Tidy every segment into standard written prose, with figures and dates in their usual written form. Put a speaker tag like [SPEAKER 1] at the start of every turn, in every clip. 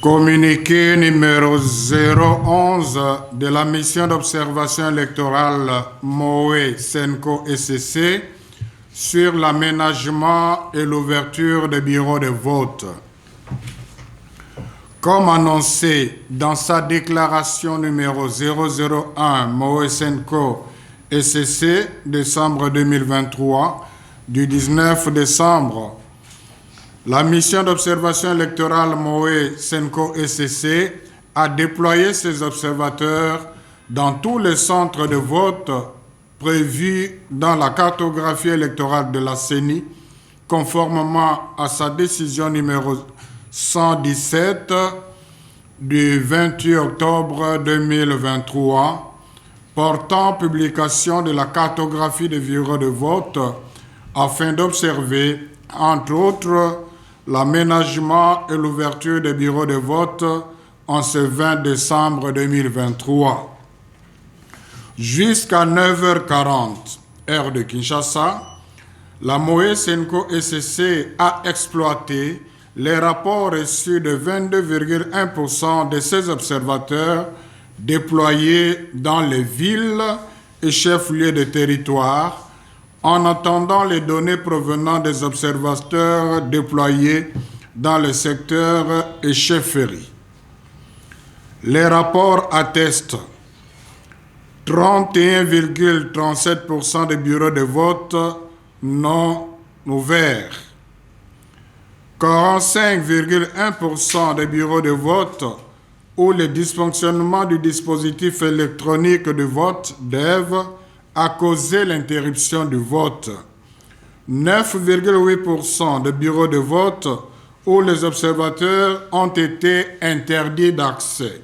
[SPEAKER 1] Communiqué numéro 011 de la mission d'observation électorale MOE Senco SCC sur l'aménagement et l'ouverture des bureaux de vote. Comme annoncé dans sa déclaration numéro 001 MOE Senco SCC décembre 2023 du 19 décembre, la mission d'observation électorale MOE Senco SCC a déployé ses observateurs dans tous les centres de vote prévus dans la cartographie électorale de la CENI, conformément à sa décision numéro 117 du 28 octobre 2023, portant publication de la cartographie des bureaux de vote afin d'observer, entre autres, l'aménagement et l'ouverture des bureaux de vote en ce 20 décembre 2023. Jusqu'à 9h40, heure de Kinshasa, la MOE Senco SCC a exploité les rapports reçus de 22,1% de ses observateurs déployés dans les villes et chefs-lieux de territoire, en attendant les données provenant des observateurs déployés dans le secteur et chefferies. Les rapports attestent 31,37% des bureaux de vote non ouverts, 45,1% des bureaux de vote où le dysfonctionnement du dispositif électronique de vote DEV a causé l'interruption du vote, 9,8% de bureaux de vote où les observateurs ont été interdits d'accès,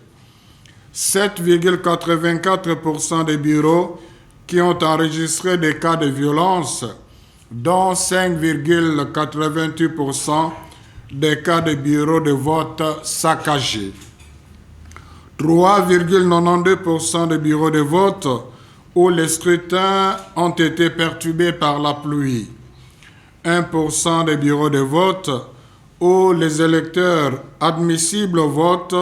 [SPEAKER 1] 7,84% des bureaux qui ont enregistré des cas de violence, dont 5,88% des cas de bureaux de vote saccagés, 3,92% des bureaux de vote où les scrutins ont été perturbés par la pluie, 1% des bureaux de vote où les électeurs admissibles au vote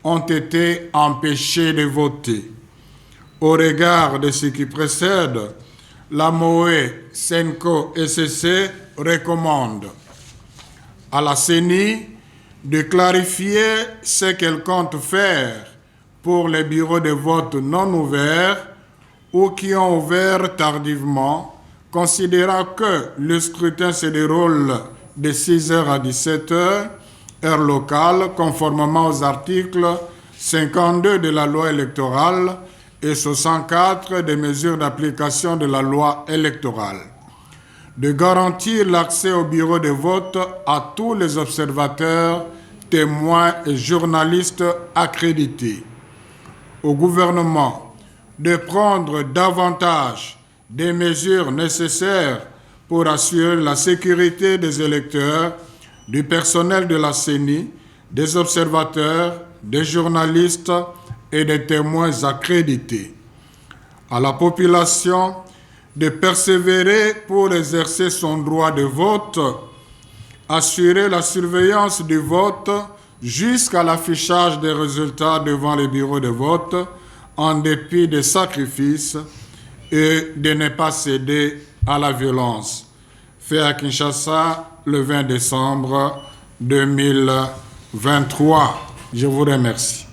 [SPEAKER 1] ont été empêchés de voter. Au regard de ce qui précède, la MOE Senco SCC recommande à la CENI de clarifier ce qu'elle compte faire pour les bureaux de vote non ouverts ou qui ont ouvert tardivement, considérant que le scrutin se déroule de 6h à 17h, heure locale, conformément aux articles 52 de la loi électorale et 64 des mesures d'application de la loi électorale, de garantir l'accès au bureau de vote à tous les observateurs, témoins et journalistes accrédités, au gouvernement de prendre davantage des mesures nécessaires pour assurer la sécurité des électeurs, du personnel de la CENI, des observateurs, des journalistes et des témoins accrédités. À la population de persévérer pour exercer son droit de vote, assurer la surveillance du vote jusqu'à l'affichage des résultats devant les bureaux de vote, en dépit des sacrifices, et de ne pas céder à la violence. Fait à Kinshasa le 20 décembre 2023. Je vous remercie.